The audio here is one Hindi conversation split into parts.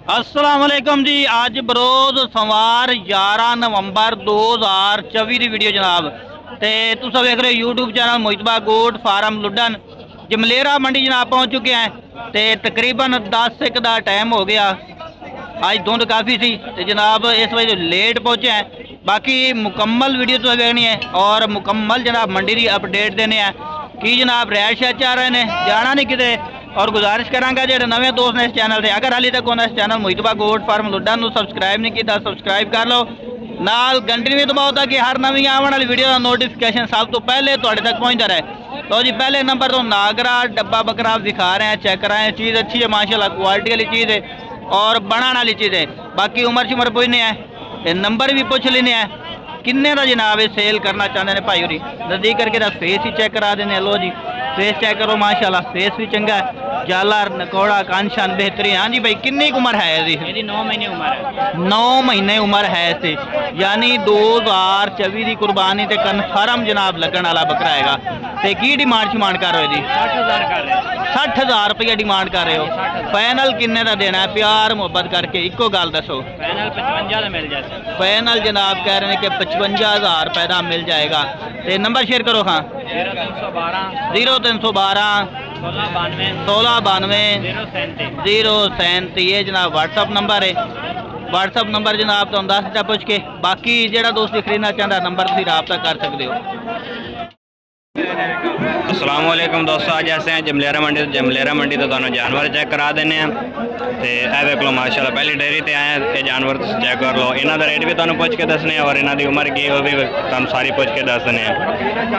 अस्सलाम वालेकुम जी। अज बरोज सोमवार 11 नवंबर 2024 की वीडियो जनाब। तो तुम वेख रहे हो यूट्यूब चैनल मोहितबा गोट फार्म लुडन जमलेरा मंडी जनाब पहुँच चुके हैं। तो तकरीबन 10 का टाइम हो गया। आज धुंध काफ़ी सी तो जनाब इस वजह लेट पहुँचे हैं। बाकी मुकम्मल वीडियो तो देखनी है और मुकम्मल जनाब मंडी की अपडेट देने हैं कि जनाब रैश चाह रहे हैं जाना नहीं किते। और गुजारिश करांगा जो नवे दोस्त ने इस चैनल से अगर हाली तक उन्हें इस चैनल मोहितबा गोट फार्म लुडन सबसक्राइब नहीं किया सबसक्राइब कर लो। नाल घंटी भी दबाओ ताकि हर नवी आने वाली वीडियो का नोटिफिकेशन सब तो पहले तुहाडे तक पहुँचता रहे। तो जी पहले नंबर तो नागरा डब्बा बकरा दिखा रहे हैं, चेक कराएं। चीज़ अच्छी है माशाल्लाह, क्वालिटी वाली चीज़ है और बनाने वाली चीज़ है। बाकी उम्र शुमर पूछने हैं, नंबर भी पूछ लेने हैं किन्ने का जनाब सेल करना चाहते हैं भाई होरी। नज़दीक करके फेस ही चेक करा देने। लो जी फेस चेक करो माशाल्लाह, फेस भी चंगा है, जालर नकौड़ा कानशान बेहतरीन। हाँ जी भाई कितनी उम्र है इसकी? 9 महीने उम्र है। 9 महीने उम्र है इसे, यानी 2024 की कुर्बानी ते कन्फर्म जनाब लगन वाला बकरा हैगा। ते की डिमांड शिमांड कर रहे हो जी? 60,000 कर रहे हैं। 60,000 रुपया डिमांड कर रहे हो। फाइनल किन्ने का देना है? प्यार मुहब्बत करके इको गल दसो। फाइनल 55 का मिल जाए। फाइनल जनाब कह रहे हैं कि 55,000 रुपये का मिल जाएगा। तो नंबर शेयर करो। हाँ 0312 1692 037 ये जनाब व्हाट्सअप नंबर है। व्हाट्सअप नंबर जनाब तो 10 पूछ के बाकी जो दोस्त खरीदना चाहता नंबर तुम रबता कर सकते हो। अस्सलाम वालेकुम दोस्तों, आज ऐसे हैं जमलेरा मंडी तो तुहानू जानवर चेक करा देने हैं। तो यह देख लो माशाल्लाह पहली डेयरी ते आए ये जानवर चेक कर लो। इन्हों का रेट भी तुहानू पूछ के दसने और इन्हों की उम्र की वो भी तुहानू सारी पूछ के दसने हैं।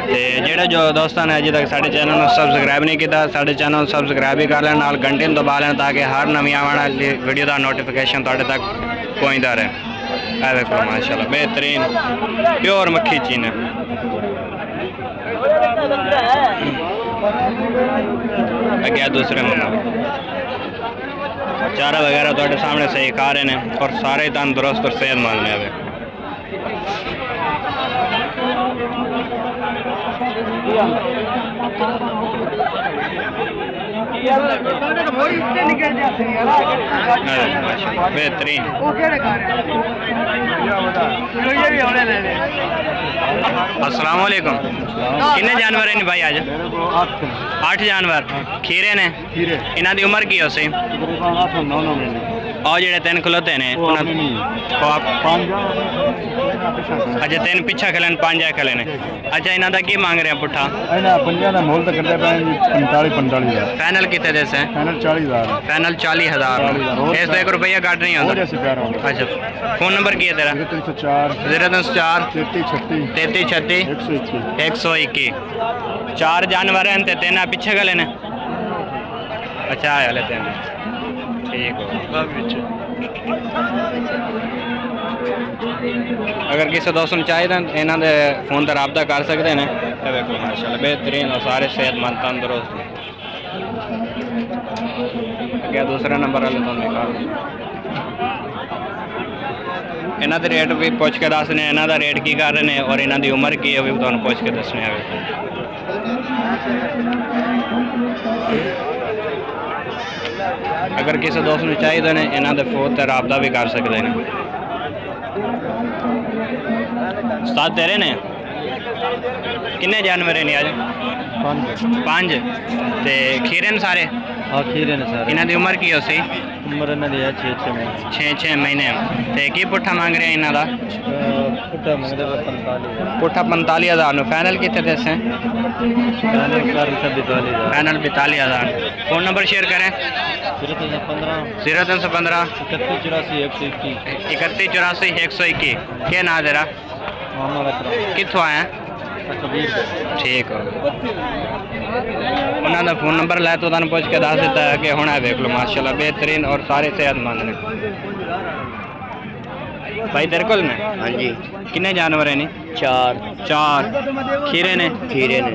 तो जोड़े जो दोस्तों ने अजे तक साढ़े चैनल को सबसक्राइब नहीं किया साढ़े चैनल सबसक्राइब भी कर लें, नाल घंटे दबा लें ताकि हर नवी आने वाली वीडियो का नोटिफिकेशन तुहाडे तक पहुँचता रहे। यह देख लो माशाल्लाह बेहतरीन प्योर मक्खी चीन है। अगे दूसरे नंबर चारा वगैरह तो सामने सही खा रहे हैं और सारे तंदुरुस्त और सेहतमंद ने। बेहतरीन अस्सलाम वालेकुम। कितने जानवर हैं भाई आज? 8 जानवर खीरे ने। इन्हों की उम्र की हो सी? और जो 3 खलोते ने अच्छा 3 पिछा खले 5 खले ने। अच्छा इन्हों का की मांग रहे हैं पुट्ठा? फाइनल कितने दे से? फाइनल 40,000। इस तो 1 रुपया घट नहीं होता। अच्छा फोन नंबर की है तेरा? 0304 33 36 121। 4 जानवर हैं तो 3 पिछे गले ने। अच्छा आए वाले 3 ठीक हो। अगर किसी दोस्त ने चाहिए तो इन्हों के फोन पर रबता कर सकते हैं। देखो माशाल्लाह बेहतरीन और सारे सेहतमंद तंदुरुस्त। क्या दूसरा नंबर वाले तो दिखा इन्हों के रेट भी पूछ के दसने, इन्हों का रेट की कर रहे हैं और इन्हों की उम्र की है भी तुहानू पूछ के दसने। अगर किसी दोस्त ने चाहिए तो इन्हों के फोन पर रबता भी कर सकते हैं। उस्ताद तेरे ने किन्ने जानवर हैं आज? 5 ते खीरे ने सारे? हाँ खीरे ने सारे। इन्हों की उम्र की हो सी? उम्र इन्हों की है 6 महीने। 6 महीने। तो की पुट्ठा मांग रहे हैं इन्हों का? पुट्ठा मंगते 45,000। पुट्ठा 45,000। फाइनल कितने दसे? फाइनल 42,000। फोन नंबर शेयर करें। 0315 31 84 121। क्या नाम तेरा? कितों आया? ठीक हो। उन्होंने फोन नंबर लाया तो तुहानू पूछ के दस दिता है कि हुण देख लो माशाल्लाह बेहतरीन और सारे सेहतमंद ने। भाई तेरे को? हाँ जी। कितने जानवर हैं? 4 खीरे ने।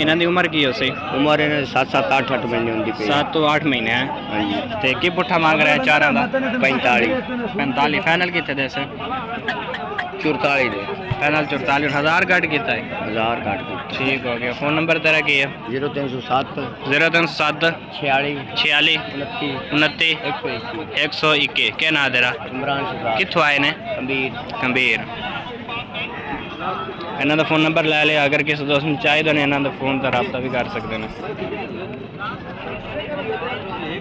इन्हों की उम्र की हो सी? उम्र इन्होंने 7-8 महीने होंगी। 7 तो 8 महीने है। हाँ जी। तो की पुट्ठा मांग रहे हैं 4 का? 45। फाइनल कितने दे से? 44 ਦੇ ਫਾਈਨਲ 44,000 ਕੱਟ ਕੀਤਾ ਹੈ 1000 ਕੱਟ ਕੇ ਠੀਕ ਹੋ ਗਿਆ ਫੋਨ ਨੰਬਰ ਤੇਰਾ ਕੀ ਹੈ 0307 0307 46 46 29 29 121 121 ਕੀ ਨਾਂ ਤੇਰਾ ਇਮਰਾਨ ਸ਼ਾਹ ਕਿੱਥੋਂ ਆਏ ਨੇ ਕੰਬੀਰ ਇਹਨਾਂ ਦਾ ਫੋਨ ਨੰਬਰ ਲੈ ਲਿਆ ਅਗਰ ਕਿਸੇ ਦੋਸਤ ਨੂੰ ਚਾਹੀਦਾ ਨੇ ਇਹਨਾਂ ਦਾ ਫੋਨ ਤੇ ਰਾਬਤਾ ਵੀ ਕਰ ਸਕਦੇ ਨੇ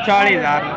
40000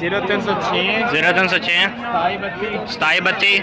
0306 2732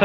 7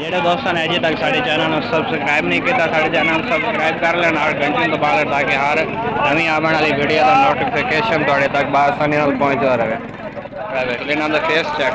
ਜਿਹੜੇ ਦੋਸਤਾਂ ਨੇ ਅਜੇ ਤੱਕ ਸਾਡੇ ਚੈਨਲ ਨੂੰ ਸਬਸਕ੍ਰਾਈਬ ਨਹੀਂ ਕੀਤਾ ਸਾਡੇ ਚੈਨਲ ਨੂੰ ਸਬਸਕ੍ਰਾਈਬ ਕਰ ਲੈਣ ਔਰ ਘੰਟੀ ਨੂੰ ਦਬਾ ਲੈਣ ਤਾਂ ਕਿ ਹਰ ਨਵੀਂ ਆਉਣ ਵਾਲੀ ਵੀਡੀਓ ਦਾ ਨੋਟੀਫਿਕੇਸ਼ਨ ਤੁਹਾਡੇ ਤੱਕ ਬਾਸਾਨੀ ਨਾਲ ਪਹੁੰਚਦਾ ਰਹੇ ਇਹਨਾਂ ਦਾ ਫੇਸ ਚੈੱਕ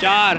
4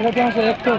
173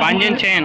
5 6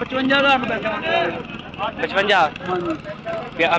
55000 55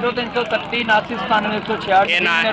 0331 89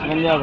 55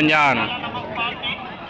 50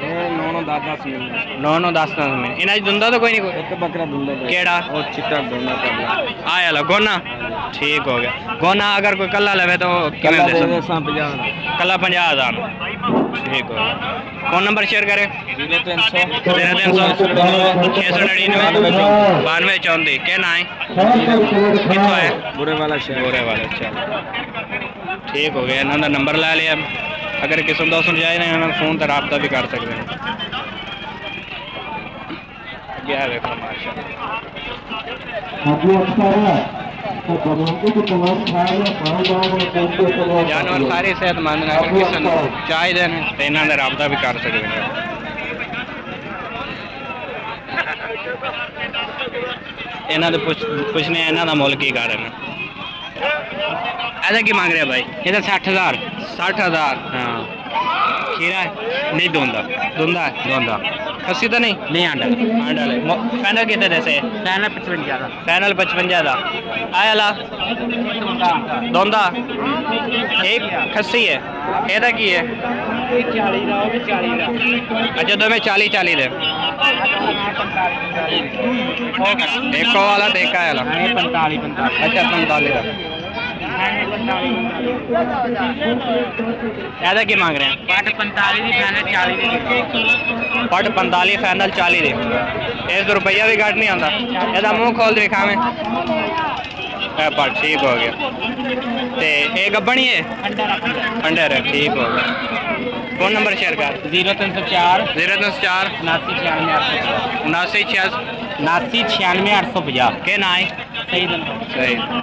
9 10 ਮਿੰਟ 9-10 ਮਿੰਟ ਇਹਨਾਂ 'ਚ ਦੁੰਦਾ ਤਾਂ ਕੋਈ ਨਹੀਂ ਕੋਈ ਇੱਕ ਬੱਕਰਾ ਦੁੰਦਾ ਕਿਹੜਾ ਉਹ ਚਿੱਟਾ ਦੋਨਾ ਕਰਦਾ ਆਇਆ ਲਾ ਗੋਨਾ ਠੀਕ ਹੋ ਗਿਆ ਗੋਨਾ ਅਗਰ ਕੋਈ ਕੱਲਾ ਲਵੇ ਤਾਂ ਉਹ ਕਿਵੇਂ ਕੱਲਾ ਦੇ ਦੇ ਸਕਦੇ ਦੇ 50 ਕੱਲਾ 50,000 ਠੀਕ ਹੋ ਗਿਆ ਫੋਨ ਨੰਬਰ ਸ਼ੇਅਰ ਕਰੇ 0300 9234 ਕਹਿਣਾ ਹੈ ਕਿੱਥੋਂ ਹੈ ਬੁਰੇ ਵਾਲਾ ਸ਼ਹਿਰ ਗੋਰੇ ਵਾਲੇ ਚਲ ਠੀਕ ਹੋ ਗਿਆ ਇਹਨਾਂ ਦਾ ਨੰਬਰ ਲੈ ਲਿਆ ਅਗਰ ਕਿਸੇ ਦੋਸਤ ਨੂੰ ਚਾਹੀਦਾ ਇਹਨਾਂ ਨਾਲ ਫੋਨ ਤੇ ਰਾਬਤਾ ਵੀ ਕਰ ਸਕਦੇ ਨੇ ਅੱਗੇ ਆ ਵੇਖੋ ਮਾਸ਼ਾਅੱਲਾ ਜਾਨਵਰ ਸਾਰੇ ਸਿਹਤਮੰਦ ਨੇ ਅਗਰ ਕਿਸੇ ਨੂੰ ਚਾਹੀਦੇ ਨੇ ਤੇ ਇਹਨਾਂ ਦਾ ਰਾਬਤਾ ਵੀ ਕਰ ਸਕਦੇ ਨੇ ਇਹਨਾਂ ਦੇ ਪੁੱਛਨੇ ਇਹਨਾਂ ਦਾ ਮੁੱਲ ਕੀ ਕਰ ਰਹੇ ਨੇ ਇਹਦਾ ਕੀ ਮੰਗ ਰਿਹਾ ਭਾਈ ਇਹਦਾ 60,000 60,000 ਹਾਂ ਖੀਰਾ ਨਹੀਂ ਦੋਂਦਾ ਖੱਸੀ ਤਾਂ ਨਹੀਂ ਆਂਡਾ ਵਾਲੇ ਫਾਈਨਲ ਕਿਤੇ ਦੇਸੇ ਫਾਈਨਲ 55 ਦਾ ਆਇਆ ਲਾ ਦੋਂਦਾ ਇੱਕ ਖੱਸੀ ਹੈ ਇਹਦਾ ਕੀ ਹੈ 40 ਦਾ ਉਹ ਵੀ 40 ਦਾ ਅੱਛਾ ਦੋਵੇਂ 40 ਦੇ ਇੱਕ ਵਾਲਾ ਤੇ ਇੱਕ ਆਇਆ ਲਾ 45 ਅੱਛਾ 45 ਦਾ ਇਹਦਾ ਕੀ ਮੰਗ ਰਹੇ ਆ ਪੱਟ 45 ਦੀ ਫਾਈਨਲ 40 ਦੀ ਪੱਟ 45 ਫਾਈਨਲ 40 ਦੀ ਇਸ ਤੋਂ ਰੁਪਈਆ ਵੀ ਘੱਟ ਨਹੀਂ ਆਉਂਦਾ ਇਹਦਾ ਮੂੰਹ ਖੋਲ ਦੇ ਖਾਵੇਂ ਇਹ ਪੱਟ ਠੀਕ ਹੋ ਗਿਆ ਤੇ ਇਹ ਗੱਬਣੀ ਹੈ ਅੰਡਰ ਹੈ ਠੀਕ ਹੋ ਗਿਆ ਫੋਨ ਨੰਬਰ ਸ਼ੇਅਰ ਕਰ 0304 79 96 850 ਕੇ ਨਾ ਹੈ ਸਹੀ